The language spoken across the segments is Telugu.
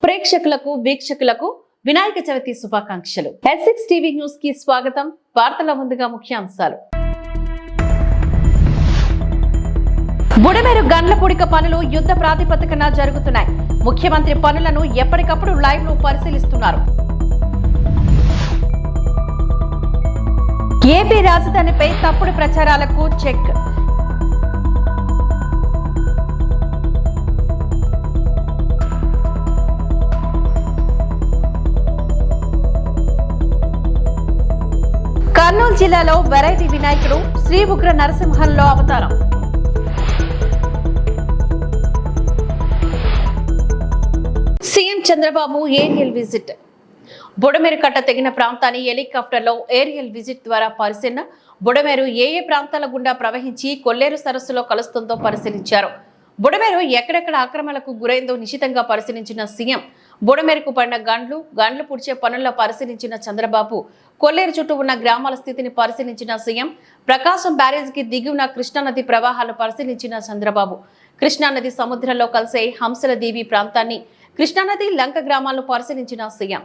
ప్రేక్షకులకు వీక్షకులకు వినాయక చవితి శుభాకాంక్షలు. S6 టీవీ న్యూస్ కి స్వాగతం. వార్తల ముందుగా ముఖ్యాంశాలు. బుడమేరు గండ్ల పుడిక పనులు యుద్ధ ప్రాతిపదికన జరుగుతున్నాయి. ముఖ్యమంత్రి పనులను ఎప్పటికప్పుడు లైవ్ లో పరిశీలిస్తున్నారు. ఏపీ రాజధానిపై తప్పుడు ప్రచారాలకు చెక్. కర్నూలు జిల్లాలో వెరైటీ వినాయకుడు శ్రీ ఉగ్ర నరసింహంలో అవతారం. CM Chandrababu aerial visit. Budameru కట్ట తెగిన ప్రాంతాన్ని హెలికాప్టర్లో ఏరియల్ విజిట్ ద్వారా పరిశీలన. బుడమేరు ఏ ప్రాంతాల గుండా ప్రవహించి కొల్లేరు సరస్సులో కలుస్తుందో పరిశీలించారు. బుడమేరు ఎక్కడెక్కడ ఆక్రమణలకు గురైందో నిశితంగా పరిశీలించిన సీఎం బుడమేరుకు పడిన గండ్లు పుడిచే పనుల్లో పరిశీలించిన చంద్రబాబు కొల్లేరు చుట్టూ ఉన్న గ్రామాల స్థితిని పరిశీలించిన సీఎం ప్రకాశం బ్యారేజ్కి దిగువన కృష్ణానది ప్రవాహాలు పరిశీలించిన చంద్రబాబు కృష్ణానది సముద్రంలో కలిసే హంసల దీవి ప్రాంతాన్ని కృష్ణానది లంక గ్రామాలను పరిశీలించిన సీఎం.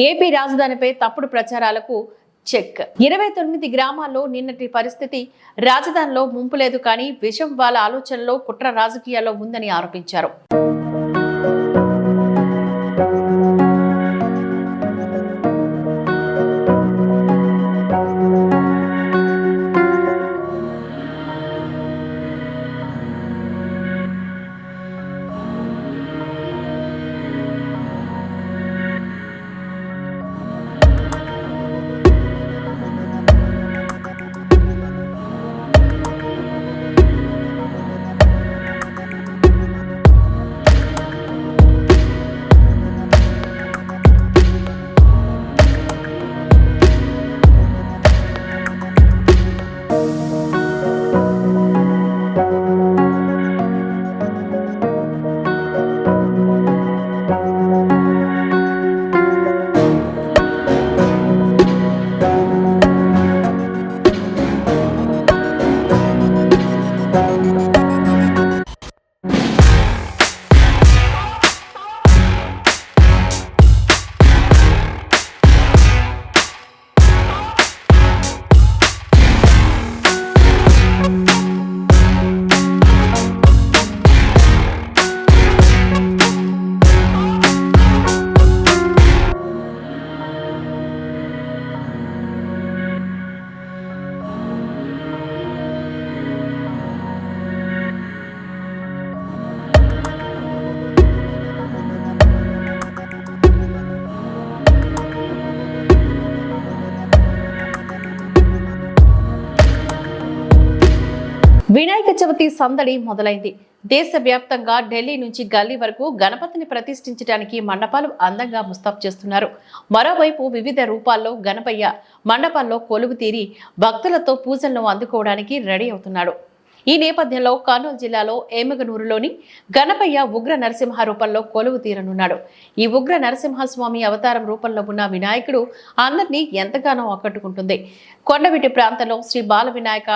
ఏపీ రాజధానిపై తప్పుడు ప్రచారాలకు చెక్. 29 గ్రామాల్లో నిన్నటి పరిస్థితి. రాజధానిలో ముంపు లేదు, కానీ విషం వాళ్ళ ఆలోచనలో కుట్ర రాజకీయాల్లో ఉందని ఆరోపించారు. వినాయక చవితి సందడి మొదలైంది. దేశవ్యాప్తంగా ఢిల్లీ నుంచి గల్లీ వరకు గణపతిని ప్రతిష్ఠించడానికి మండపాలు అందంగా ముస్తాబు చేస్తున్నారు. మరోవైపు వివిధ రూపాల్లో గణపయ్య మండపాల్లో కొలువు తీరి భక్తులతో పూజలను అందుకోవడానికి రెడీ అవుతున్నాడు. ఈ నేపథ్యంలో కర్నూలు జిల్లాలో ఏమగనూరులోని గణపయ్య ఉగ్ర నరసింహ రూపంలో కొలువు తీరనున్నాడు. ఈ ఉగ్ర నరసింహస్వామి అవతారం రూపంలో ఉన్న వినాయకుడు అందరినీ ఎంతగానో ఆకట్టుకుంటుంది. కొండవీటి ప్రాంతంలో శ్రీ బాల వినాయక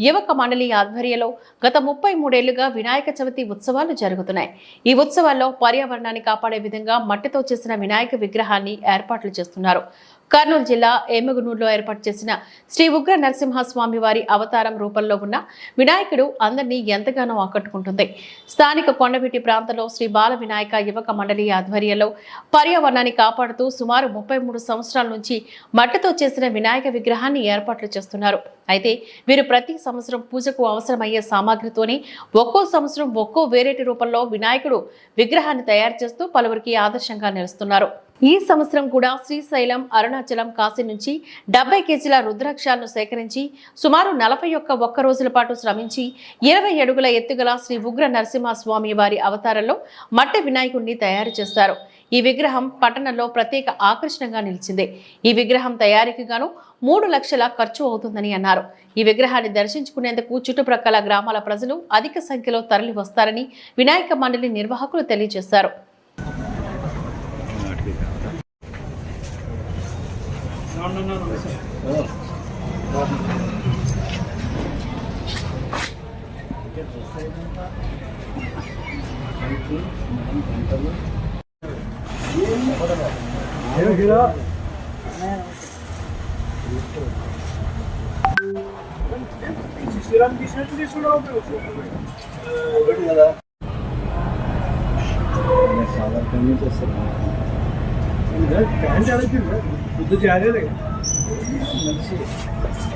యువక మండలి ఆధ్వర్యంలో గత 33 ఏళ్లుగా వినాయక చవితి ఉత్సవాలు జరుగుతున్నాయి. ఈ ఉత్సవాల్లో పర్యావరణాన్ని కాపాడే విధంగా మట్టితో చేసిన వినాయక విగ్రహాన్ని ఏర్పాట్లు చేస్తున్నారు. కర్నూలు జిల్లా ఏమగనూరులో ఏర్పాటు చేసిన శ్రీ ఉగ్ర నరసింహస్వామి వారి అవతారం రూపంలో ఉన్న వినాయకుడు అందరినీ ఎంతగానో ఆకట్టుకుంటుంది. స్థానిక కొండవీటి ప్రాంతంలో శ్రీ బాల వినాయక యువక మండలి ఆధ్వర్యంలో పర్యావరణాన్ని కాపాడుతూ సుమారు 33 సంవత్సరాల నుంచి మట్టితో చేసిన వినాయక విగ్రహాన్ని ఏర్పాట్లు చేస్తున్నారు. అయితే వీరు ప్రతి సంవత్సరం పూజకు అవసరమయ్యే సామాగ్రితోనే ఒక్కో సంవత్సరం ఒక్కో వేరేటి రూపంలో వినాయకుడు విగ్రహాన్ని తయారు చేస్తూ పలువురికి ఆదర్శంగా నిలుస్తున్నారు. ఈ సంవత్సరం కూడా శ్రీశైలం, అరుణాచలం, కాశీ నుంచి 70 కేజీల రుద్రాక్షాలను సేకరించి సుమారు 41 రోజుల పాటు శ్రమించి 20 అడుగుల ఎత్తుగల శ్రీ ఉగ్ర నరసింహస్వామి వారి అవతారంలో మట్టి వినాయకుడిని తయారు చేస్తారు. ఈ విగ్రహం పట్టణంలో ప్రత్యేక ఆకర్షణగా నిలిచింది. ఈ విగ్రహం తయారీకి గాను 3 లక్షల ఖర్చు అవుతుందని అన్నారు. ఈ విగ్రహాన్ని దర్శించుకునేందుకు చుట్టుప్రక్కల గ్రామాల ప్రజలు అధిక సంఖ్యలో తరలి వస్తారని వినాయక మండలి నిర్వాహకులు తెలియజేశారు.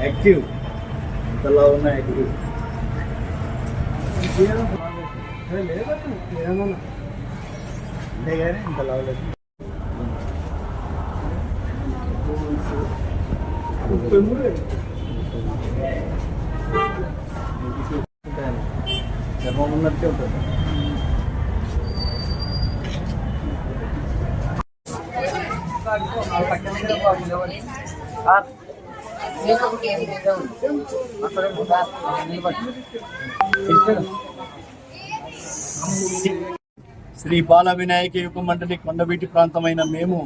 యాక్టివ్ ఇంతలా ఉన్న యాక్టివ్ అంతే కానీ ఇంత లావలేదు. చర్మం ఉన్నట్టే ఉంటుంది. శ్రీ బాల వినాయక యుగ మండలి కొండవీటి ప్రాంతమైన మేము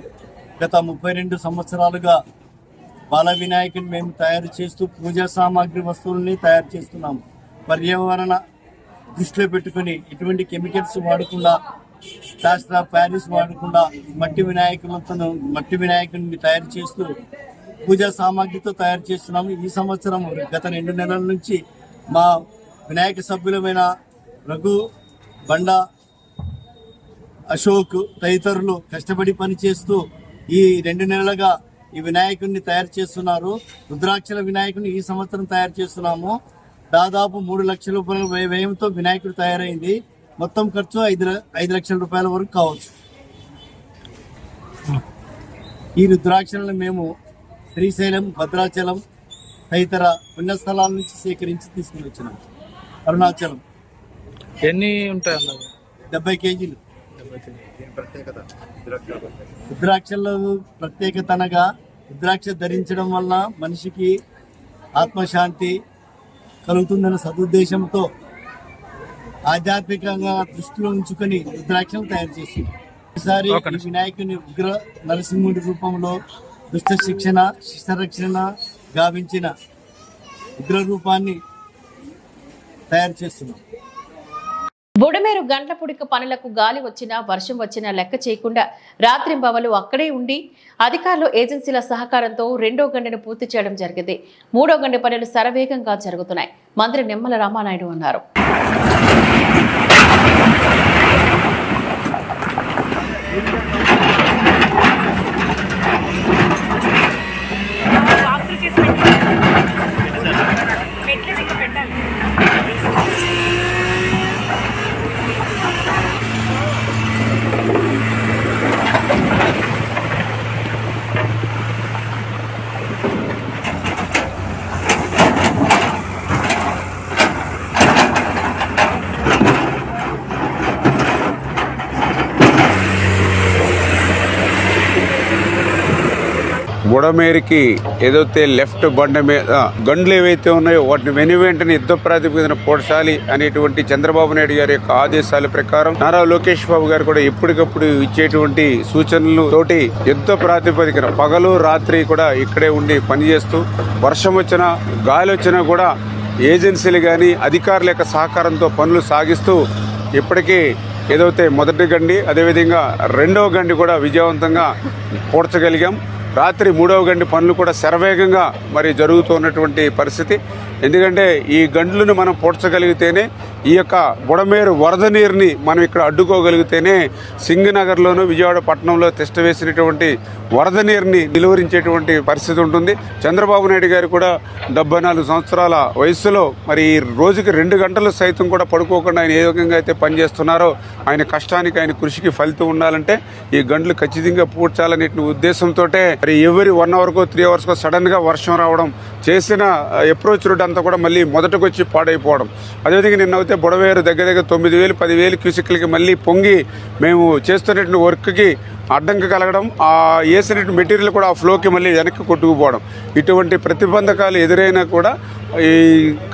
గత 32 సంవత్సరాలుగా బాల వినాయకుని మేము తయారు చేస్తూ పూజా సామాగ్రి వస్తువులని తయారు చేస్తున్నాము. పర్యావరణ దృష్టిలో పెట్టుకుని ఎటువంటి కెమికల్స్ వాడకుండా, ప్లాస్టర్ ఆఫ్ ప్యారిస్ వాడకుండా మట్టి వినాయకుడిని తయారు చేస్తూ పూజా సామాగ్రితో తయారు చేస్తున్నాము. ఈ సంవత్సరం గత 2 నెలల నుంచి మా వినాయక సభ్యులమైన రఘు, బండ, అశోక్ తదితరులు కష్టపడి పనిచేస్తూ ఈ 2 నెలలుగా ఈ వినాయకుడిని తయారు చేస్తున్నారు. రుద్రాక్షల వినాయకుడిని ఈ సంవత్సరం తయారు చేస్తున్నాము. దాదాపు 3 లక్షల రూపాయల వ్యయంతో వినాయకుడు తయారైంది. మొత్తం ఖర్చు 5 లక్షల రూపాయల వరకు కావచ్చు. ఈ రుద్రాక్షలను మేము శ్రీశైలం, భద్రాచలం తదితర పుణ్యస్థలాల నుంచి సేకరించి తీసుకుని వచ్చినాం. అరుణాచలం ఎన్ని ఉంటాయి? 70 కేజీలు. రుద్రాక్షల్లో ప్రత్యేకత అనగా రుద్రాక్ష ధరించడం వల్ల మనిషికి ఆత్మశాంతి కలుగుతుందన్న సదుద్దేశంతో ఆధ్యాత్మికంగా దృష్టిలో ఉంచుకొని రుద్రాక్షలు తయారు చేసింది. ఈసారి ఈ వినాయకుని ఉగ్ర నరసింహుడి రూపంలో దుష్ట శిక్షణ, శిష్టరక్షణ గావించిన ఉగ్ర రూపాన్ని తయారు చేస్తున్నాం. బుడమేరు గండ్లపుడిక పనులకు గాలి వచ్చినా, వర్షం వచ్చినా లెక్క చేయకుండా రాత్రింబవలు అక్కడే ఉండి అధికారులు, ఏజెన్సీల సహకారంతో 2వ గంటను పూర్తి చేయడం జరిగింది. 3వ గంట పనులు శరవేగంగా జరుగుతున్నాయి. మంత్రి నిమ్మల రామానాయుడు అన్నారు. బుడమేరికి ఏదైతే లెఫ్ట్ బండ మీద గండ్లు ఏవైతే ఉన్నాయో వాటిని వెనువెంటనే యుద్ధ ప్రాతిపదికన పోడ్చాలి అనేటువంటి చంద్రబాబు నాయుడు గారి యొక్క ఆదేశాల ప్రకారం నారా లోకేష్ బాబు గారు కూడా ఎప్పటికప్పుడు ఇచ్చేటువంటి సూచనలు తోటి యుద్ధ ప్రాతిపదికన పగలు రాత్రి కూడా ఇక్కడే ఉండి పనిచేస్తూ వర్షం వచ్చినా గాలి వచ్చినా కూడా ఏజెన్సీలు కానీ అధికారుల యొక్క సహకారంతో పనులు సాగిస్తూ ఇప్పటికీ ఏదైతే మొదటి గండి అదేవిధంగా రెండవ గండి కూడా విజయవంతంగా పూడ్చగలిగాం. రాత్రి మూడవ గండి పనులు కూడా శరవేగంగా మరి జరుగుతున్నటువంటి పరిస్థితి. ఎందుకంటే ఈ గండ్లను మనం పూడ్చగలిగితేనే ఈ యొక్క బుడమేరు వరద నీరుని మనం ఇక్కడ అడ్డుకోగలిగితేనే సింగనగర్లోను విజయవాడ పట్టణంలో తిష్ట వేసినటువంటి వరద నీరుని నిలువరించేటువంటి పరిస్థితి ఉంటుంది. చంద్రబాబు నాయుడు గారు కూడా 74 సంవత్సరాల వయసులో మరి ఈ రోజుకి 2 గంటలు సైతం కూడా పడుకోకుండా ఆయన ఏ విధంగా అయితే పనిచేస్తున్నారో ఆయన కష్టానికి ఆయన కృషికి ఫలితం ఉండాలంటే ఈ గంటలు ఖచ్చితంగా పూడ్చాలనే ఉద్దేశంతో మరి ఎవరి 1 అవర్కో 3 అవర్స్కో సడన్గా వర్షం రావడం చేసిన అప్రోచ్ రూట్ అంతా కూడా మళ్ళీ మొదటకు వచ్చి పాడైపోవడం. అదేవిధంగా నిన్న అయితే బుడమేరు దగ్గర 9,000-10,000 క్యూసెక్లకి మళ్ళీ పొంగి మేము చేస్తున్నటువంటి వర్క్కి అడ్డంకి కలగడం, ఆ వేసినట్టు మెటీరియల్ కూడా ఆ ఫ్లోకి మళ్ళీ వెనక్కి కొట్టుకుపోవడం, ఇటువంటి ప్రతిబంధకాలు ఎదురైనా కూడా ఈ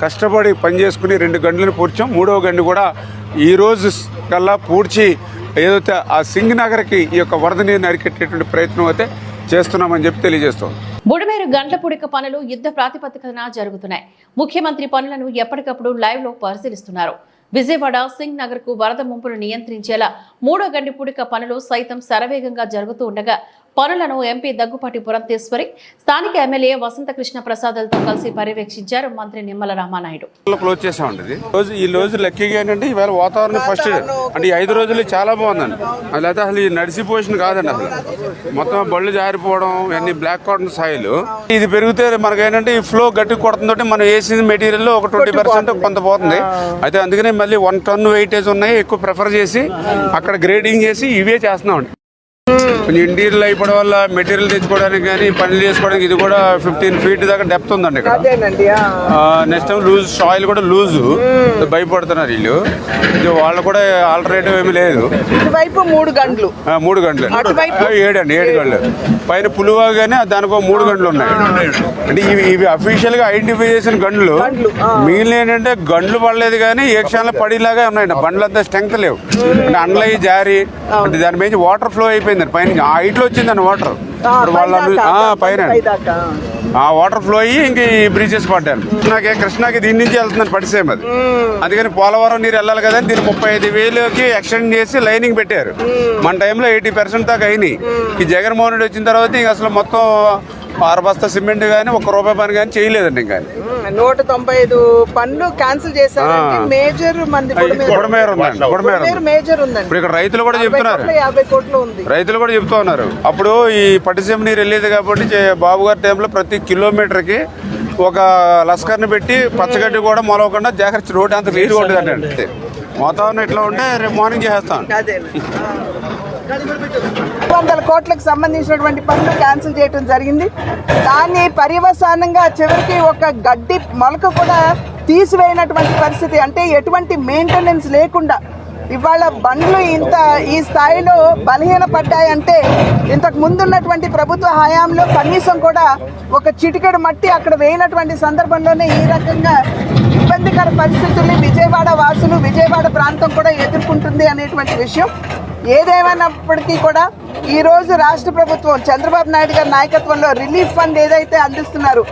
కష్టపడి పనిచేసుకుని 2 గంటలను పూడ్చాం. 3వ గంట కూడా ఈరోజు కల్లా పూడ్చి ఏదైతే ఆ సింగనగర్కి ఈ యొక్క వరద నీరుని అరికెట్టేటువంటి ప్రయత్నం అయితే చేస్తున్నామని చెప్పి తెలియజేస్తాం. బుడమేరు గంటల పూడిక పనులు యుద్ధ ప్రాతిపదికన జరుగుతున్నాయి. ముఖ్యమంత్రి పనులను ఎప్పటికప్పుడు లైవ్ లో పరిశీలిస్తున్నారు. విజయవాడ సింగ్ నగర్ కు వరద ముంపును నియంత్రించేలా 3వ గండి పూడిక పనులు సైతం శరవేగంగా జరుగుతూ ఉండగా పనులను ఎంపీ దగ్గుపాటి పురంధేశ్వరి, స్థానిక ఎమ్మెల్యే వసంత కృష్ణ ప్రసాద్లతో కలిసి పర్యవేక్షించారు మంత్రి నిమ్మల రామానాయుడు. క్లోజ్ చేసామండి. ఈ రోజు లక్కీగా ఏంటంటే ఇవాళ వాతావరణం ఫస్ట్ అంటే ఈ 5 రోజులు చాలా బాగుందండి. లేకపోతే అసలు ఈ నడిసిపోషన్ కాదండి. అసలు మొత్తం బళ్ళు జారిపోవడం ఇవన్నీ బ్లాక్ కాటన్ సాయిల్ ఇది పెరిగితే మనకి ఏంటంటే ఈ ఫ్లో గట్టి కొడుతుందంటే మనం వేసిన మెటీరియల్ ఒక 20% కొంత పోతుంది. అయితే అందుకనే మళ్ళీ 1 టన్ వెయిటేజ్ ఉన్నాయి ఎక్కువ ప్రిఫర్ చేసి అక్కడ గ్రేడింగ్ చేసి ఇవే చేస్తున్నామండి. కొంచెం ఇంటీరియల్ అయిపోవడం వల్ల మెటీరియల్ తెచ్చుకోవడానికి కానీ పనులు చేసుకోవడానికి ఇది కూడా 15 feet దాకా డెప్త్ ఉందండి ఇక్కడ. నెక్స్ట్ టైం లూజ్ సాయిల్ కూడా లూజు భయపడుతున్నారు వీళ్ళు. వాళ్ళు కూడా ఆల్టర్నేటివ్ ఏమీ లేదు. 3 గంటలు 7 గంటలు పైన పులువా కానీ దానికి 3 గంటలు ఉన్నాయి. అంటే ఇవి అఫీషియల్ గా ఐడెంటిఫై చేసిన గంటలు. మిగిలిన ఏంటంటే గంటలు పడలేదు కానీ ఏ క్షణంలో పడేలాగా ఉన్నాయండి. బండ్లు అంతా స్ట్రెంగ్త్ లేవు. అంటే అండ్లయి జారి అంటే దాని మీద వాటర్ ఫ్లో అయిపోయిందండి. పైన ఆ హైట్ లో వచ్చిందండి వాటర్. వాళ్ళ పైన ఆ వాటర్ ఫ్లో అయ్యి ఇంక ఈ బ్రిడ్జెస్ పడ్డాను. కృష్ణాకి దీని నుంచి వెళ్తుందని పడిసేం అది. అందుకని పోలవరం నీరు వెళ్ళాలి కదా దీన్ని 35,000కి ఎక్స్టెండ్ చేసి లైనింగ్ పెట్టారు. మన టైంలో 80% దాకా అయినాయి. ఈ జగన్మోహన్ రెడ్డి వచ్చిన తర్వాత ఇంక అసలు మొత్తం 6 బస్తా సిమెంట్ కానీ 1 రూపాయి పని కానీ చేయలేదండి. ఇంకా 195 పనులు క్యాన్సిల్ చేశారు. మేజర్ మంది మేజర్ ఉందండి. ఇప్పుడు ఇక్కడ రైతులు కూడా చెప్తున్నారు, 50 కోట్లు ఉంది. రైతులు కూడా చెప్తూ ఉన్నారు. అప్పుడు ఈ పట్టిసీమ నీరు వెళ్ళేది కాబట్టి బాబు గారి టైంలో ప్రతి కిలోమీటర్కి ఒక లస్కర్ని పెట్టి పచ్చగడ్డి కూడా మొలవకుండా జాగ్రత్త రోడ్డు అంత నీరు కొట్టేదండి. వాతావరణం ఇట్లా ఉంటే రేపు మార్నింగ్ చేస్తాం. 100 కోట్లకు సంబంధించినటువంటి పనులు క్యాన్సిల్ చేయడం జరిగింది. దాన్ని పర్యవసానంగా చివరికి ఒక గడ్డి మొలక కూడా తీసివేయనటువంటి పరిస్థితి. అంటే ఎటువంటి మెయింటెనెన్స్ లేకుండా ఇవాళ బండ్లు ఈ స్థాయిలో బలహీనపడ్డాయంటే ఇంతకు ముందున్నటువంటి ప్రభుత్వ హయాంలో కనీసం కూడా ఒక చిటికెడు మట్టి అక్కడ వేయనటువంటి సందర్భంలోనే ఈ రకంగా ఇబ్బందికర పరిస్థితుల్ని విజయవాడ వాసులు, విజయవాడ ప్రాంతం కూడా ఎదుర్కొంటుంది అనేటువంటి విషయం. ఏదేమైనప్పటికీ కూడా ఈరోజు రాష్ట్ర ప్రభుత్వం చంద్రబాబు నాయుడు గారి నాయకత్వంలో రిలీఫ్ ఫండ్ ఏదైతే అందిస్తున్నారు,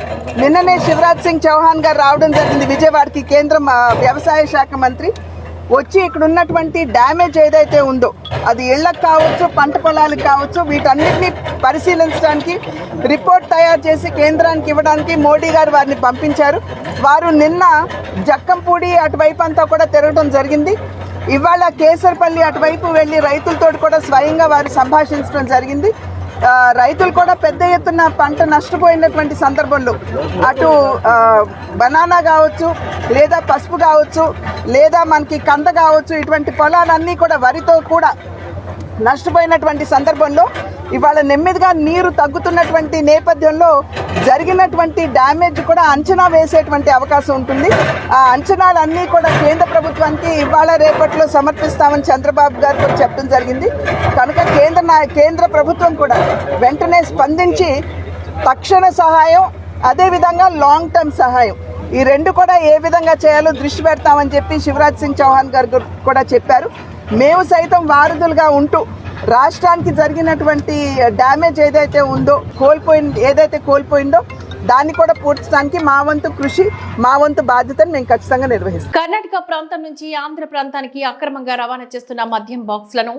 నిన్ననే శివరాజ్ సింగ్ చౌహాన్ గారు రావడం జరిగింది విజయవాడకి. కేంద్ర వ్యవసాయ శాఖ మంత్రి వచ్చి ఇక్కడ ఉన్నటువంటి డ్యామేజ్ ఏదైతే ఉందో అది ఇళ్లకు కావచ్చు, పంట పొలాలకు కావచ్చు, వీటన్నిటిని పరిశీలించడానికి రిపోర్ట్ తయారు చేసి కేంద్రానికి ఇవ్వడానికి మోడీ గారు వారిని పంపించారు. వారు నిన్న జక్కంపూడి అటువైపు అంతా కూడా తిరగడం జరిగింది. ఇవాళ కేసరపల్లి అటువైపు వెళ్ళి రైతులతో కూడా స్వయంగా వారు సంభాషించడం జరిగింది. రైతులు కూడా పెద్ద ఎత్తున పంట నష్టపోయినటువంటి సందర్భంలో అటు బనానా కావచ్చు, లేదా పసుపు కావచ్చు, లేదా మనకి కంద కావచ్చు, ఇటువంటి పొలాలన్నీ కూడా వరితో కూడా నష్టపోయినటువంటి సందర్భంలో ఇవాళ నెమ్మదిగా నీరు తగ్గుతున్నటువంటి నేపథ్యంలో జరిగినటువంటి డ్యామేజ్ కూడా అంచనా వేసేటువంటి అవకాశం ఉంటుంది. ఆ అంచనాలన్నీ కూడా కేంద్ర ప్రభుత్వానికి ఇవాళ రేపట్లో సమర్పిస్తామని చంద్రబాబు గారు కూడా చెప్పడం జరిగింది. కనుక కేంద్ర ప్రభుత్వం కూడా వెంటనే స్పందించి తక్షణ సహాయం, అదేవిధంగా లాంగ్ టర్మ్ సహాయం, ఈ రెండు కూడా ఏ విధంగా చేయాలో దృష్టి పెడతామని చెప్పి శివరాజ్ సింగ్ చౌహాన్ గారు కూడా చెప్పారు. మేము సైతం వారధులుగా ఉంటూ రాష్ట్రానికి జరిగినటువంటి డ్యామేజ్ ఏదైతే కోల్పోయిందో దాన్ని కూడా పూడ్చడానికి మా వంతు కృషి, మా వంతు బాధ్యతను మేము ఖచ్చితంగా నిర్వహిస్తాం. కర్ణాటక ప్రాంతం నుంచి ఆంధ్ర ప్రాంతానికి అక్రమంగా రవాణా చేస్తున్న మద్యం బాక్సులను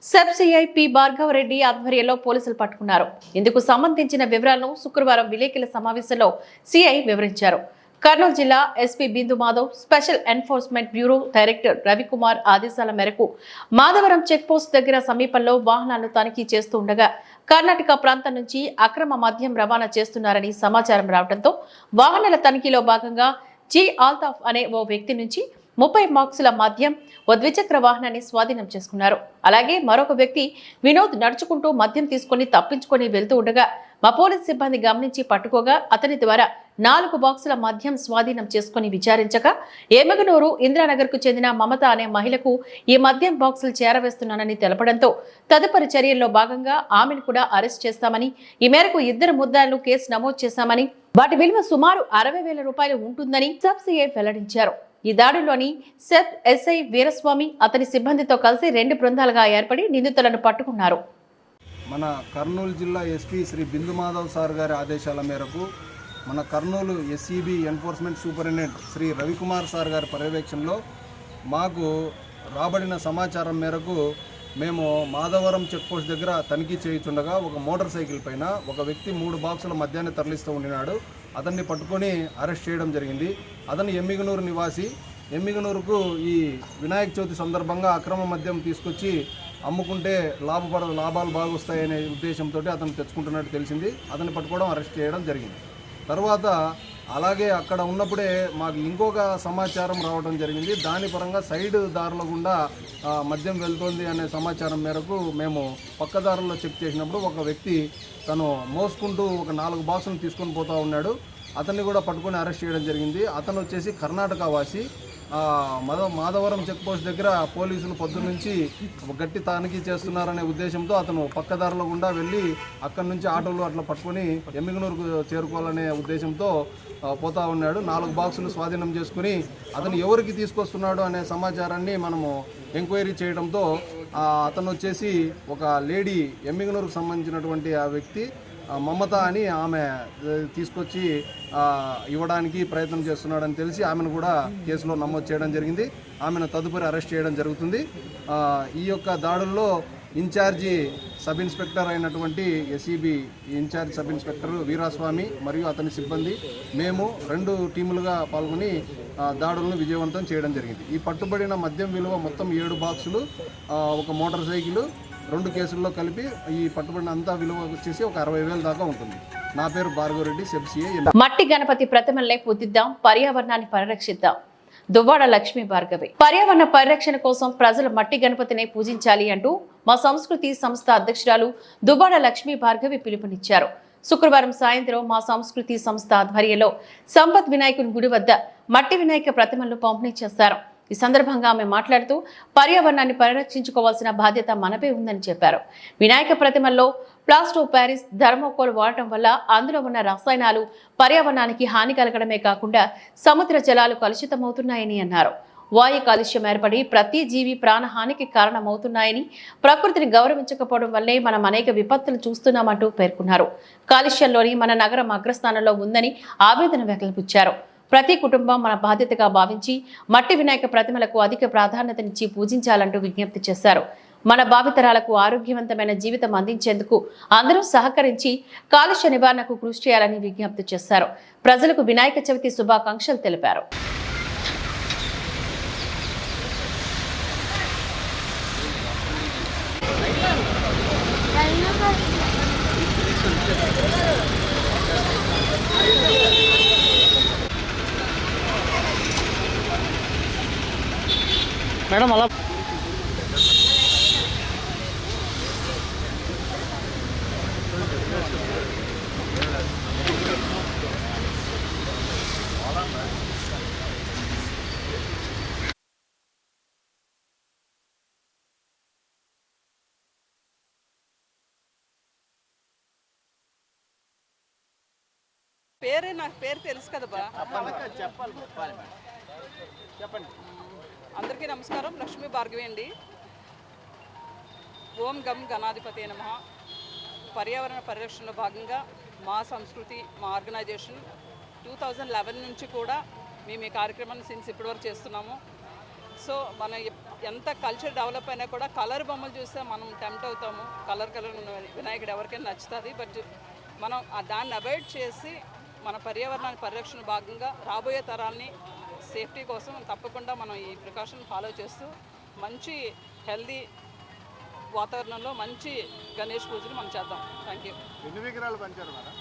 sub CI P Bhargava Reddy ఆధ్వర్యంలో పోలీసులు పట్టుకున్నారు. ఇందుకు సంబంధించిన వివరాలను శుక్రవారం విలేకరుల సమావేశంలో సిఐ వివరించారు. కర్నూలు జిల్లా SP Bindu Madhav, special enforcement bureau director Ravikumar ఆదేశాల మేరకు మాధవరం చెక్పోస్ట్ దగ్గర సమీపంలో వాహనాలను తనిఖీ చేస్తూ ఉండగా కర్ణాటక ప్రాంతం నుంచి అక్రమ మద్యం రవాణా చేస్తున్నారని సమాచారం రావడంతో వాహనాల తనిఖీలో భాగంగా జి ఆల్తాఫ్ అనే ఓ వ్యక్తి నుంచి 30 బాక్సుల మద్యం ఓ ద్విచక్ర వాహనాన్ని స్వాధీనం చేసుకున్నారు. అలాగే మరొక వ్యక్తి వినోద్ నడుచుకుంటూ మద్యం తీసుకుని తప్పించుకొని వెళ్తూ ఉండగా మా పోలీస్ సిబ్బంది గమనించి పట్టుకోగా అతని ద్వారా 4 బాక్సుల మద్యం స్వాధీనం చేసుకుని విచారించగా ఏమగనూరు ఇంద్రానగర్ కు చెందిన మమత అనే మహిళకు ఈ మద్యం బాక్సులు చేరవేస్తున్నానని తెలపడంతో తదుపరి చర్యల్లో భాగంగా ఆమెను కూడా అరెస్ట్ చేస్తామని, ఈ మేరకు 2 ముద్దాయిలను కేసు నమోదు చేశామని, వాటి విలువ సుమారు 60,000 రూపాయలు ఉంటుందని సబ్ సిఐ వెల్లడించారు. ఈ దాడిలోని సెబ్ ఎస్ఐ వీరస్వామి అతని సిబ్బందితో కలిసి 2 బృందాలుగా ఏర్పడి నిందితులను పట్టుకున్నారు. మన కర్నూలు జిల్లా ఎస్పీ శ్రీ బిందు మాధవ్ సార్ గారి ఆదేశాల మేరకు మన Kurnool SEB enforcement superintendent Shri Ravikumar sir గారి పర్యవేక్షణలో మాకు రాబడిన సమాచారం మేరకు మేము మాధవరం చెక్పోస్ట్ దగ్గర తనిఖీ చేయుచుండగా ఒక మోటార్ సైకిల్ పైన ఒక వ్యక్తి 3 బాక్సుల మద్యాన్ని తరలిస్తూ ఉండినాడు. అతన్ని పట్టుకొని అరెస్ట్ చేయడం జరిగింది. అతను ఎమ్మిగనూరు నివాసి. ఎమ్మిగనూరుకు ఈ వినాయక చవితి సందర్భంగా అక్రమ మద్యం తీసుకొచ్చి అమ్ముకుంటే లాభాలు బాగా వస్తాయనే ఉద్దేశంతో అతను తెచ్చుకుంటున్నట్టు తెలిసింది. అతన్ని పట్టుకోవడం, అరెస్ట్ చేయడం జరిగింది. తర్వాత అలాగే అక్కడ ఉన్నప్పుడే మాకు ఇంకొక సమాచారం రావడం జరిగింది. దాని పరంగా సైడ్ దారుల గుండా మద్యం వెళ్తోంది అనే సమాచారం మేరకు మేము పక్కదారుల్లో చెక్ చేసినప్పుడు ఒక వ్యక్తి తను మోసుకుంటూ ఒక 4 బాక్సులు తీసుకొని పోతూ ఉన్నాడు. అతన్ని కూడా పట్టుకొని అరెస్ట్ చేయడం జరిగింది. అతను వచ్చేసి కర్ణాటక వాసి. మాధవరం చెక్ పోస్ట్ దగ్గర పోలీసులు పొద్దున్నుంచి గట్టి తనిఖీ చేస్తున్నారనే ఉద్దేశంతో అతను పక్కదారుల గుండా వెళ్ళి అక్కడి నుంచి ఆటోలు అట్లా పట్టుకొని ఎమ్మిగనూరుకు చేరుకోవాలనే ఉద్దేశంతో పోతా ఉన్నాడు. 4 బాక్సులు స్వాధీనం చేసుకుని అతను ఎవరికి తీసుకొస్తున్నాడు అనే సమాచారాన్ని మనము ఎంక్వైరీ చేయడంతో అతను వచ్చేసి ఒక లేడీ ఎమ్మిగనూరుకు సంబంధించినటువంటి ఆ వ్యక్తి మమత అని ఆమె తీసుకొచ్చి ఇవ్వడానికి ప్రయత్నం చేస్తున్నాడని తెలిసి ఆమెను కూడా కేసులో నమోదు చేయడం జరిగింది. ఆమెను తదుపరి అరెస్ట్ చేయడం జరుగుతుంది. ఈ యొక్క దాడుల్లో ఇన్ఛార్జి సబ్ ఇన్స్పెక్టర్ అయినటువంటి SEB incharge sub inspector Veeraswamy మరియు అతని సిబ్బంది మేము 2 టీములుగా పాల్గొని దాడులను విజయవంతం చేయడం జరిగింది. ఈ పట్టుబడిన మద్యం విలువ మొత్తం 7 బాక్సులు, ఒక మోటార్ సైకిల్, 2 కేసుల్లో కలిపి ఈ పట్టుబడిన అంతా విలువ వచ్చేసి ఒక 60,000 దాకా ఉంటుంది. నా పేరు భార్గవ రెడ్డి, సెబ్సిఏ. మట్టి గణపతి ప్రతిమలనే పూజిద్దాం, పర్యావరణాన్ని పరిరక్షిద్దాం. దువ్వాడ లక్ష్మీ భార్గవి. పర్యావరణ పరిరక్షణ కోసం ప్రజలు మట్టి గణపతిని పూజించాలి అంటూ మా సంస్కృతి సంస్థ అధ్యక్షురాలు దువ్వాడ లక్ష్మీ భార్గవి పిలుపునిచ్చారు. శుక్రవారం సాయంత్రం మా సంస్కృతి సంస్థ ఆధ్వర్యంలో సంపత్ వినాయకుని గుడి వద్ద మట్టి వినాయక ప్రతిమలను పంపిణీ చేశారు. ఈ సందర్భంగా ఆమె మాట్లాడుతూ పర్యావరణాన్ని పరిరక్షించుకోవాల్సిన బాధ్యత మనపై ఉందని చెప్పారు. వినాయక ప్రతిమల్లో ప్లాస్టర్ ఆఫ్ ప్యారిస్, థర్మోకోల్ వాడటం వల్ల అందులో ఉన్న రసాయనాలు పర్యావరణానికి హాని కలగడమే కాకుండా సముద్ర జలాలు కలుషితమవుతున్నాయని అన్నారు. వాయు కాలుష్యం ఏర్పడి ప్రతి జీవి ప్రాణహానికి కారణమవుతున్నాయని, ప్రకృతిని గౌరవించకపోవడం వల్లే మనం అనేక విపత్తులు చూస్తున్నామంటూ పేర్కొన్నారు. కాలుష్యంలోని మన నగరం అగ్రస్థానంలో ఉందని ఆవేదన వెలిబుచ్చారు. ప్రతి కుటుంబం మన బాధ్యతగా భావించి మట్టి వినాయక ప్రతిమలకు అధిక ప్రాధాన్యతనిచ్చి పూజించాలంటూ విజ్ఞప్తి చేశారు. మన భావితరాలకు ఆరోగ్యవంతమైన జీవితం అందించేందుకు అందరూ సహకరించి కాలుష్య నివారణకు కృషి చేయాలని విజ్ఞప్తి చేశారు. ప్రజలకు వినాయక చవితి శుభాకాంక్షలు తెలిపారు. మేడం అలా పేరే నాకు పేరు తెలుసు కదా బా. అందరికీ నమస్కారం. లక్ష్మీ భార్గవి అండి. ఓం గం గణాధిపతి నమః. పర్యావరణ పరిరక్షణలో భాగంగా మా సంస్కృతి, మా ఆర్గనైజేషన్ 2011 నుంచి కూడా మేము ఈ కార్యక్రమాన్ని ఇప్పటివరకు చేస్తున్నాము. సో మన ఎంత కల్చర్ డెవలప్ అయినా కూడా కలర్ బొమ్మలు చూస్తే మనం టెంప్ట్ అవుతాము. కలర్ ఉన్న వినాయకుడు ఎవరికైనా నచ్చుతుంది. బట్ మనం దాన్ని అవాయిడ్ చేసి మన పర్యావరణాన్ని పరిరక్షణ భాగంగా రాబోయే తరాలని సేఫ్టీ కోసం తప్పకుండా మనం ఈ ప్రికాషన్ ఫాలో చేస్తూ మంచి హెల్దీ వాతావరణంలో మంచి గణేష్ పూజలు మనం చేద్దాం. Thank you. ఎన్ని విగ్రహాలు పంచారు మేడం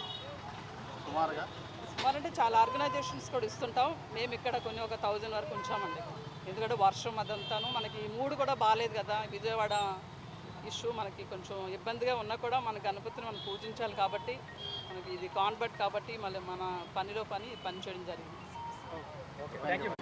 సుమారుగా? సుమారంటే చాలా ఆర్గనైజేషన్స్ కూడా ఇస్తుంటాం. మేము ఇక్కడ కొన్ని ఒక 1000 వరకు ఉంచామండి. ఎందుకంటే వర్షం అదంతాను మనకి ఈ మూడు కూడా బాగాలేదు కదా. విజయవాడ ఇష్యూ మనకి కొంచెం ఇబ్బందిగా ఉన్నా కూడా మన గణపతిని మనం పూజించాలి కాబట్టి మనకి ఇది కాన్వర్ట్ కాబట్టి మళ్ళీ మన పని చేయడం జరిగింది.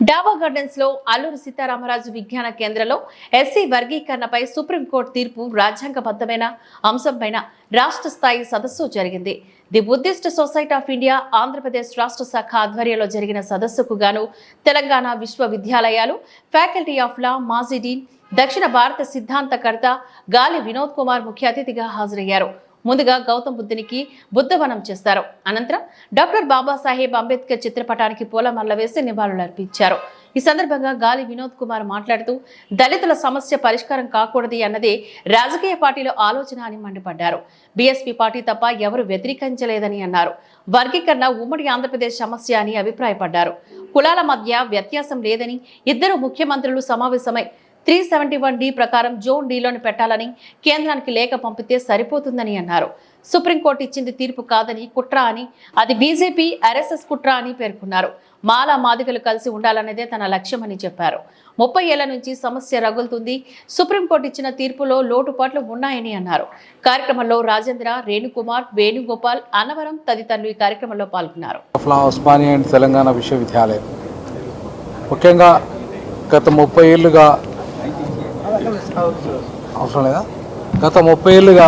డాబా గార్డెన్స్ లో అల్లూరి సీతారామరాజు విజ్ఞాన కేంద్రంలో ఎస్సీ వర్గీకరణపై సుప్రీంకోర్టు తీర్పు రాజ్యాంగబద్ధమైన అంశంపైన రాష్ట్ర స్థాయి సదస్సు జరిగింది. The Buddhist society of India Andhra Pradesh రాష్ట్ర శాఖ ఆధ్వర్యంలో జరిగిన సదస్సుకు గాను తెలంగాణ విశ్వవిద్యాలయాలు, ఫ్యాకల్టీ ఆఫ్ లా, మాజీ డీన్, దక్షిణ భారత సిద్ధాంతకర్త గాలి వినోద్ కుమార్ ముఖ్య అతిథిగా హాజరయ్యారు. ముందుగా గౌతమ్ బుద్ధునికి బుద్ధవనం చేస్తారు. అనంతరం డాక్టర్ బాబాసాహెబ్ అంబేద్కర్ చిత్రపటానికి పూలమాల వేసి నివాళులర్పించారు. ఈ సందర్భంగా గాలి వినోద్ కుమార్ మాట్లాడుతూ దళితుల సమస్య పరిష్కారం కాకూడదు అన్నదే రాజకీయ పార్టీల ఆలోచన అని మండిపడ్డారు. బీఎస్పీ పార్టీ తప్ప ఎవరు వ్యతిరేకించలేదని అన్నారు. వర్గీకరణ ఉమ్మడి ఆంధ్రప్రదేశ్ సమస్య అని అభిప్రాయపడ్డారు. కులాల మధ్య వ్యత్యాసం లేదని, ఇద్దరు ముఖ్యమంత్రులు సమావేశమై 371D ప్రకారం జోన్ డీలోని పెట్టాలని కేంద్రానికి లేఖ పంపితే సరిపోతుందని అన్నారు. సుప్రీంకోర్టు ఇచ్చింది తీర్పు కాదని, కుట్ర అని, అది బీజేపీ ఆర్ఎస్ఎస్ కుట్ర అని పేర్కొన్నారు. మాలా మాదిగలు కలిసి ఉండాలన్నదే తన లక్ష్యమని చెప్పారు. 30 ఏళ్ల నుంచి సమస్య రగులుతుంది. సుప్రీంకోర్టు ఇచ్చిన తీర్పులో లోటుపాట్లు ఉన్నాయని అన్నారు. కార్యక్రమంలో రాజేంద్ర, రేణుకుమార్, వేణుగోపాల్, అన్నవరం తదితరులు ఈ కార్యక్రమంలో పాల్గొన్నారు. ఉస్మానియా అండ్ తెలంగాణ విశ్వవిద్యాలయం ముఖ్యంగా గత 30 ఏళ్లుగా అవసరం లేదా గత 30 ఏళ్ళుగా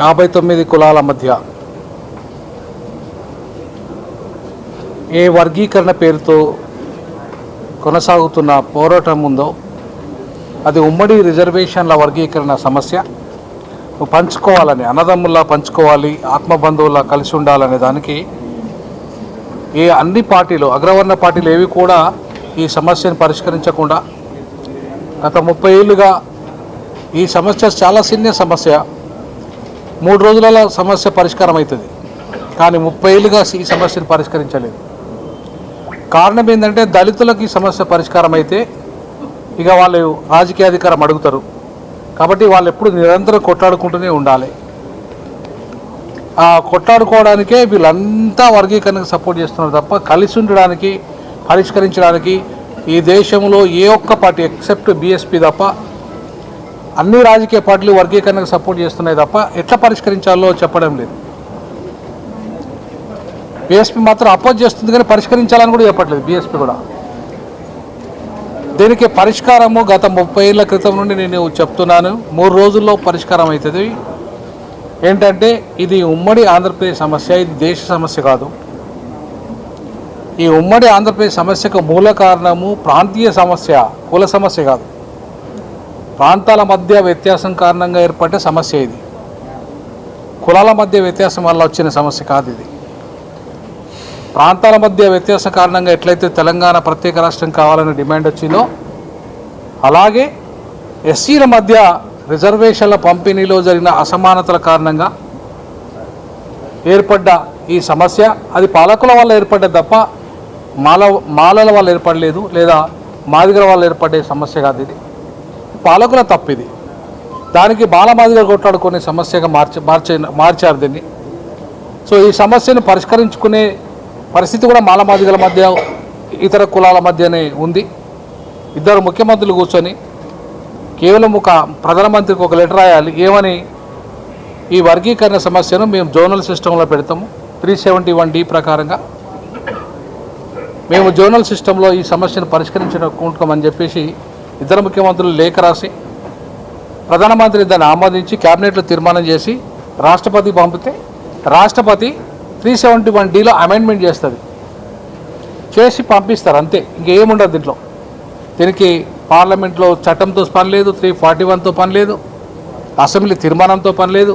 59 కులాల మధ్య ఏ వర్గీకరణ పేరుతో కొనసాగుతున్న పోరాటం ఉందో అది ఉమ్మడి రిజర్వేషన్ల వర్గీకరణ సమస్య పంచుకోవాలని, అన్నదమ్ముల్లా పంచుకోవాలి, ఆత్మబంధువుల్లా కలిసి ఉండాలనే దానికి అన్ని పార్టీలు, అగ్రవర్ణ పార్టీలు ఏవి కూడా ఈ సమస్యను పరిష్కరించకుండా గత 30 ఏళ్ళుగా ఈ సమస్య చాలా సీనియర్ సమస్య. 3 రోజులలో సమస్య పరిష్కారం అవుతుంది, కానీ 30 ఏళ్ళుగా ఈ సమస్యను పరిష్కరించలేదు. కారణం ఏంటంటే దళితులకు ఈ సమస్య పరిష్కారం అయితే ఇక వాళ్ళు రాజకీయ అధికారం అడుగుతారు కాబట్టి వాళ్ళు ఎప్పుడు నిరంతరం కొట్లాడుకుంటూనే ఉండాలి. ఆ కొట్లాడుకోవడానికే వీళ్ళంతా వర్గీకరణకు సపోర్ట్ చేస్తున్నారు తప్ప కలిసి ఉండడానికి, పరిష్కరించడానికి ఈ దేశంలో ఏ ఒక్క పార్టీ ఎక్సెప్ట్ బీఎస్పీ తప్ప అన్ని రాజకీయ పార్టీలు వర్గీకరణకు సపోర్ట్ చేస్తున్నాయి తప్ప ఎట్లా పరిష్కరించాలో చెప్పడం లేదు. బీఎస్పీ మాత్రం అపోజ్ చేస్తుంది కానీ పరిష్కరించాలని కూడా చెప్పట్లేదు బీఎస్పీ కూడా. దీనికి పరిష్కారము గత 30 ఏళ్ల క్రితం నుండి నేను చెప్తున్నాను, 3 రోజుల్లో పరిష్కారం అవుతుంది. ఏంటంటే ఇది ఉమ్మడి ఆంధ్రప్రదేశ్ సమస్య, ఇది దేశ సమస్య కాదు. ఈ ఉమ్మడి ఆంధ్రప్రదేశ్ సమస్యకు మూల కారణము ప్రాంతీయ సమస్య, కుల సమస్య కాదు. ప్రాంతాల మధ్య వ్యత్యాసం కారణంగా ఏర్పడ్డ సమస్య ఇది. కులాల మధ్య వ్యత్యాసం వల్ల వచ్చిన సమస్య కాదు ఇది. ప్రాంతాల మధ్య వ్యత్యాసం కారణంగా ఎట్లయితే తెలంగాణ ప్రత్యేక రాష్ట్రం కావాలని డిమాండ్ వచ్చిందో అలాగే ఎస్సీల మధ్య రిజర్వేషన్ల పంపిణీలో జరిగిన అసమానతల కారణంగా ఏర్పడ్డ ఈ సమస్య అది పాలకుల వల్ల ఏర్పడ్డది తప్ప మాలల వల్ల ఏర్పడలేదు, లేదా మాదిగల వల్ల ఏర్పడే సమస్య కాదు. ఇది పాలకుల తప్పిది. దానికి మాదిగలు కొట్లాడుకునే సమస్యగా మార్చారు దీన్ని. సో ఈ సమస్యను పరిష్కరించుకునే పరిస్థితి కూడా మాదిగల మధ్య, ఇతర కులాల మధ్యనే ఉంది. ఇద్దరు ముఖ్యమంత్రులు కూర్చొని కేవలం ఒక ప్రధానమంత్రికి ఒక లెటర్ రాయాలి ఏమని, ఈ వర్గీకరణ సమస్యను మేము జోనల్ సిస్టంలో పెడతాము, 371D ప్రకారంగా మేము జోనల్ సిస్టంలో ఈ సమస్యను పరిష్కరించుకుంటామని చెప్పేసి ఇద్దరు ముఖ్యమంత్రులు లేఖ రాసి ప్రధానమంత్రి దాన్ని ఆమోదించి క్యాబినెట్లో తీర్మానం చేసి రాష్ట్రపతి పంపితే రాష్ట్రపతి 371Dలో అమెండ్మెంట్ చేస్తుంది, చేసి పంపిస్తారు అంతే, ఇంకేముండదు దీంట్లో. దీనికి పార్లమెంట్లో చట్టంతో పని లేదు, 341తో పని లేదు, అసెంబ్లీ తీర్మానంతో పని లేదు,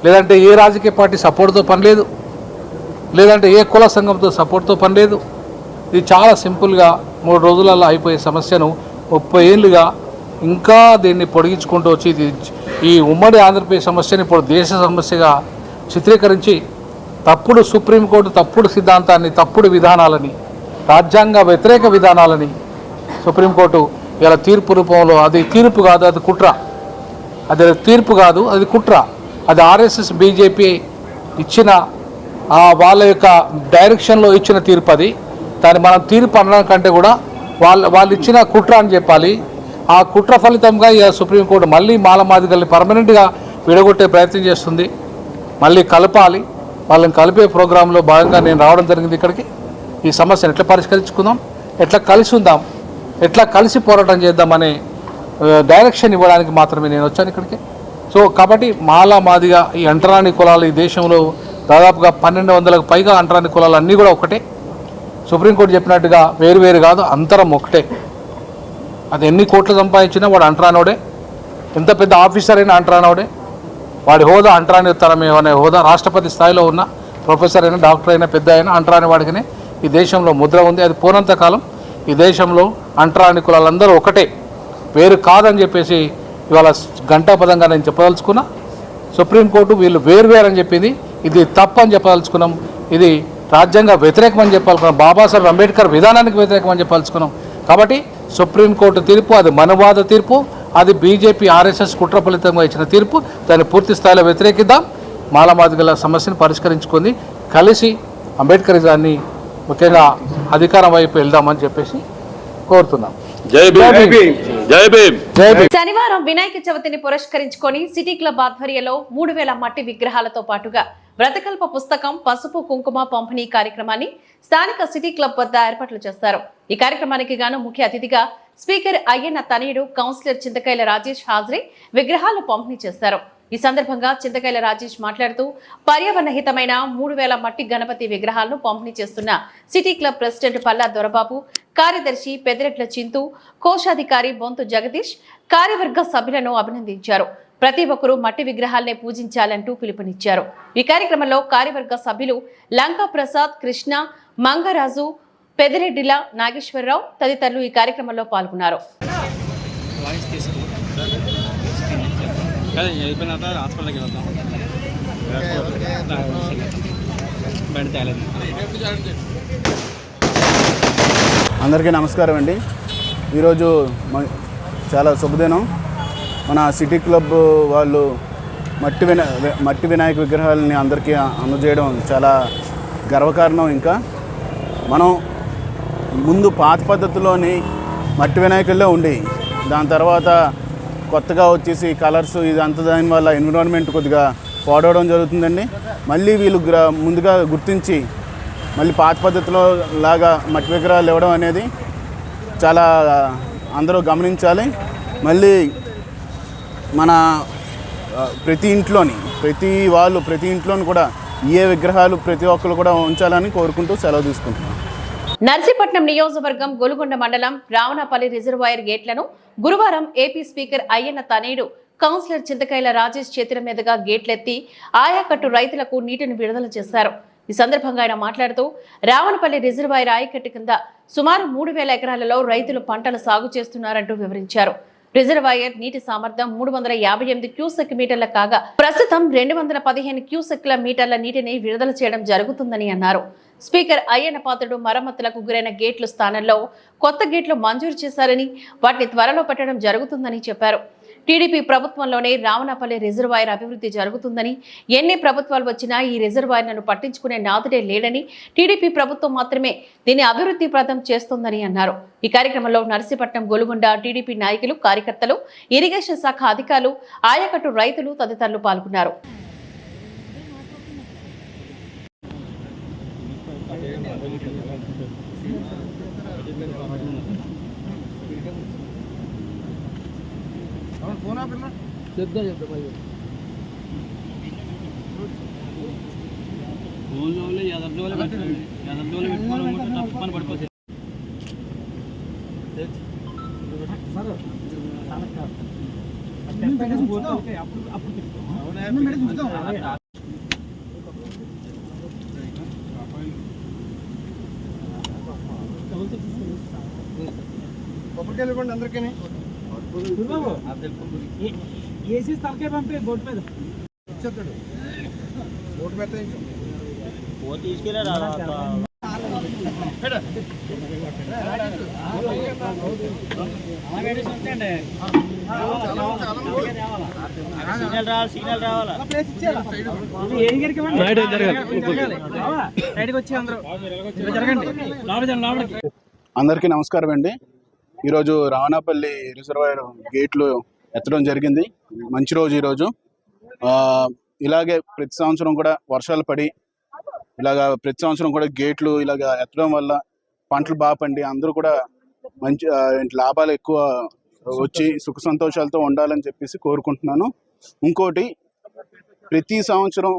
లేదంటే ఏ రాజకీయ పార్టీ సపోర్ట్తో పని లేదు, లేదంటే ఏ కుల సంఘంతో సపోర్ట్తో పని లేదు. ఇది చాలా సింపుల్గా 3 రోజులలో అయిపోయే సమస్యను 30 ఏళ్ళుగా ఇంకా దీన్ని పొడిగించుకుంటూ వచ్చి ఈ ఉమ్మడి ఆంధ్రప్రదేశ్ సమస్యని ఇప్పుడు దేశ సమస్యగా చిత్రీకరించి తప్పుడు సుప్రీంకోర్టు తప్పుడు సిద్ధాంతాన్ని, తప్పుడు విధానాలని, రాజ్యాంగ వ్యతిరేక విధానాలని సుప్రీంకోర్టు ఇలా తీర్పు రూపంలో, అది తీర్పు కాదు, అది కుట్ర, అది తీర్పు కాదు, అది కుట్ర, అది ఆర్ఎస్ఎస్ బీజేపీ ఇచ్చిన వాళ్ళ యొక్క డైరెక్షన్లో ఇచ్చిన తీర్పు. అది దాన్ని మనం తీర్పు అనడం కంటే కూడా వాళ్ళు ఇచ్చిన కుట్ర అని చెప్పాలి. ఆ కుట్ర ఫలితంగా ఇక సుప్రీంకోర్టు మళ్ళీ మాలమాదిగల్ని పర్మనెంట్గా విడగొట్టే ప్రయత్నం చేస్తుంది. మళ్ళీ కలపాలి, వాళ్ళని కలిపే ప్రోగ్రాంలో భాగంగా నేను రావడం జరిగింది ఇక్కడికి. ఈ సమస్యను ఎట్లా పరిష్కరించుకుందాం, ఎట్లా కలిసి ఉందాం, ఎట్లా కలిసి పోరాటం చేద్దామనే డైరెక్షన్ ఇవ్వడానికి మాత్రమే నేను వచ్చాను ఇక్కడికి. సో కాబట్టి మాదిగా ఈ అంటరాని కులాలు ఈ దేశంలో దాదాపుగా 1200కు పైగా అంటరాని కులాలు అన్నీ కూడా ఒకటే. సుప్రీంకోర్టు చెప్పినట్టుగా వేరు కాదు, అంతరం ఒకటే. అది ఎన్ని కోట్లు సంపాదించినా వాడు అంటరానోడే, ఎంత పెద్ద ఆఫీసర్ అయినా అంటరానోడే, వాడి హోదా అంటరాని తరమే అనే హోదా, రాష్ట్రపతి స్థాయిలో ఉన్న ప్రొఫెసర్ అయినా, డాక్టర్ అయినా, పెద్ద అయినా అంటరాని వాడికినే ఈ దేశంలో ముద్ర ఉంది. అది పోనంతకాలం ఈ దేశంలో అంటరాని కులాలందరూ ఒకటే, వేరు కాదని చెప్పేసి ఇవాళ ఘంటాపదంగా నేను చెప్పదలుచుకున్నా. సుప్రీంకోర్టు వీళ్ళు వేరు అని చెప్పింది, ఇది తప్పు అని చెప్పదలుచుకున్నాం. ఇది రాజ్యాంగ వ్యతిరేకమని చెప్పాలనుకున్నాం, బాబాసాహెబ్ అంబేద్కర్ విధానానికి వ్యతిరేకమని చెప్పదలుచుకున్నాం. కాబట్టి సుప్రీంకోర్టు తీర్పు అది మనవాద తీర్పు, అది బీజేపీ ఆర్ఎస్ఎస్ కుట్ర ఫలితంగా ఇచ్చిన తీర్పు. దాన్ని పూర్తి స్థాయిలో వ్యతిరేకిద్దాం, మాలమాదిగల సమస్యను పరిష్కరించుకొని కలిసి అంబేద్కరిజాన్ని ముఖ్యంగా అధికారం వైపు వెళ్దామని చెప్పేసి కోరుతున్నాం. శనివారం వినాయక చవితిని పురస్కరించుకొని సిటీ క్లబ్ ఆధ్వర్యంలో 3000 మట్టి విగ్రహాలతో పాటుగా వ్రతకల్ప పుస్తకం, పసుపు కుంకుమ పంపిణీ కార్యక్రమాన్ని స్థానిక సిటీ క్లబ్ వద్ద ఏర్పాట్లు చేస్తారు. ఈ కార్యక్రమానికి గాను ముఖ్య అతిథిగా స్పీకర్ అయ్యన్న తనయుడు కౌన్సిలర్ చింతకాయల రాజేష్ హాజరై విగ్రహాలు పంపిణీ చేస్తారు. ఈ సందర్భంగా చింతకాయల రాజేష్ మాట్లాడుతూ పర్యావరణ హితమైన 3000 మట్టి గణపతి విగ్రహాలను పంపిణీ చేస్తున్న city club president Palla Dorababu, కార్యదర్శి పెదిరెట్ల చింతు, కోశాధికారి బొంతు జగదీష్, కార్యవర్గ సభ్యులను అభినందించారు. ప్రతి ఒక్కరూ మట్టి విగ్రహాలనే పూజించాలంటూ పిలుపునిచ్చారు. ఈ కార్యక్రమంలో కార్యవర్గ సభ్యులు లంకా ప్రసాద్, కృష్ణ, మంగరాజు, పెదిరెడ్డిల నాగేశ్వరరావు తదితరులు ఈ కార్యక్రమంలో పాల్గొన్నారు. అందరికీ నమస్కారం అండి. ఈరోజు చాలా శుభదినం. మన సిటీ క్లబ్ వాళ్ళు మట్టి వినాయక విగ్రహాలని అందరికీ అందజేయడం చాలా గర్వకారణం. ఇంకా మనం ముందు పాత పద్ధతిలోని మట్టి వినాయకుల్లో ఉండేవి, దాని తర్వాత కొత్తగా వచ్చేసి కలర్స్ ఇదంతా, దానివల్ల ఎన్విరాన్మెంట్ కొద్దిగా పాడవడం జరుగుతుందండి. మళ్ళీ వీళ్ళు ముందుగా గుర్తించి మళ్ళీ పాత పద్ధతిలో లాగా మట్టి విగ్రహాలు ఇవ్వడం అనేది చాలా అందరూ గమనించాలి. మళ్ళీ మన ప్రతి ఇంట్లోని కూడా ఏ విగ్రహాలు ప్రతి ఒక్కరు కూడా ఉంచాలని కోరుకుంటూ సెలవు తీసుకుంటున్నాం. నర్సీపట్నం నియోజకవర్గం గొలుగొండ మండలం రావణపల్లి రిజర్వాయర్ గేట్లను గురువారం ఏపీ స్పీకర్ అయ్యన్న తనయుడు కౌన్సిలర్ చింతకాయల రాజేష్ చేతుల మీదుగా గేట్లెత్తి ఆయాకట్టు రైతులకు నీటిని విడుదల చేశారు. ఈ సందర్భంగా ఆయన మాట్లాడుతూ రావణపల్లి రిజర్వాయర్ ఆయకట్టు కింద సుమారు 3000 ఎకరాలలో రైతులు పంటలు సాగు చేస్తున్నారంటూ వివరించారు. రిజర్వాయర్ నీటి సామర్థ్యం 358 క్యూసెక్ మీటర్ల కాగా ప్రస్తుతం 215 క్యూసెక్ల మీటర్ల నీటిని విడుదల చేయడం జరుగుతుందని అన్నారు. స్పీకర్ అయ్యన్న పాత్రుడు మరమ్మతులకు గురైన గేట్ల స్థానంలో కొత్త గేట్లు మంజూరు చేశారని, వాటిని త్వరలో పెట్టడం జరుగుతుందని చెప్పారు. టీడీపీ ప్రభుత్వంలోనే రావణపల్లి రిజర్వాయర్ అభివృద్ధి జరుగుతుందని, ఎన్ని ప్రభుత్వాలు వచ్చినా ఈ రిజర్వాయర్లను పట్టించుకునే నాదుడే లేడని, టీడీపీ ప్రభుత్వం మాత్రమే దీన్ని అభివృద్ధి ప్రదం చేస్తోందని అన్నారు. ఈ కార్యక్రమంలో నర్సీపట్నం గొలుగొండ టీడీపీ నాయకులు, కార్యకర్తలు, ఇరిగేషన్ శాఖ అధికారులు, ఆయకట్టు రైతులు తదితరులు పాల్గొన్నారు. అందరికీ ఏసీ తలకే పంపే బోట్ మీద ఓటు పెట్ట అందరికీ నమస్కారం అండి. ఈరోజు రావణపల్లి రిజర్వాయర్ గేట్లు ఎత్తడం జరిగింది. మంచి రోజు ఈరోజు. ఇలాగే ప్రతి సంవత్సరం కూడా వర్షాలు పడి ప్రతి సంవత్సరం కూడా గేట్లు ఎత్తడం వల్ల పంటలు బాగా పండి అందరూ కూడా మంచి లాభాలు ఎక్కువ వచ్చి సుఖ సంతోషాలతో ఉండాలని చెప్పేసి కోరుకుంటున్నాను. ఇంకోటి, ప్రతి సంవత్సరం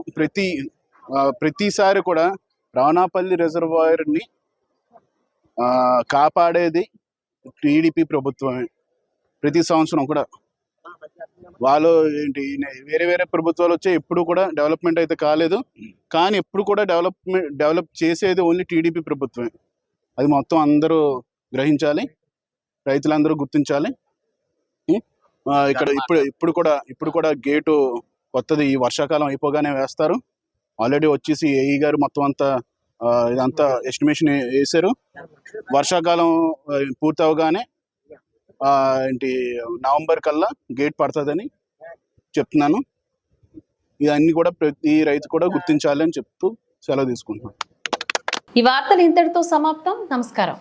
ప్రతిసారి కూడా రావణపల్లి రిజర్వాయర్ని కాపాడేది టీడీపీ ప్రభుత్వమే. ప్రతి సంవత్సరం కూడా వాళ్ళు వేరే వేరే ప్రభుత్వాలు వచ్చే ఎప్పుడు కూడా డెవలప్మెంట్ అయితే కాలేదు. కానీ ఎప్పుడు కూడా డెవలప్ చేసేది ఓన్లీ టీడీపీ ప్రభుత్వమే. అది మొత్తం అందరూ గ్రహించాలి, రైతులందరూ గుర్తించాలి. ఇక్కడ ఇప్పుడు కూడా గేటు కొత్తది ఈ వర్షాకాలం అయిపోగానే వేస్తారు. ఆల్రెడీ వచ్చేసి ఏఈ గారు మొత్తం అంతా ఇదంతా ఎస్టిమేషన్ వేశారు. వర్షాకాలం పూర్తి అవగానే నవంబర్ కల్లా గేట్ పడుతుందని చెప్తున్నాను. ఇవన్నీ కూడా ప్రతి రైతు కూడా గుర్తించాలి అని చెప్తూ సెలవు తీసుకుంటున్నాను. ఈ వార్తలు ఇంతటితో సమాప్తం. నమస్కారం.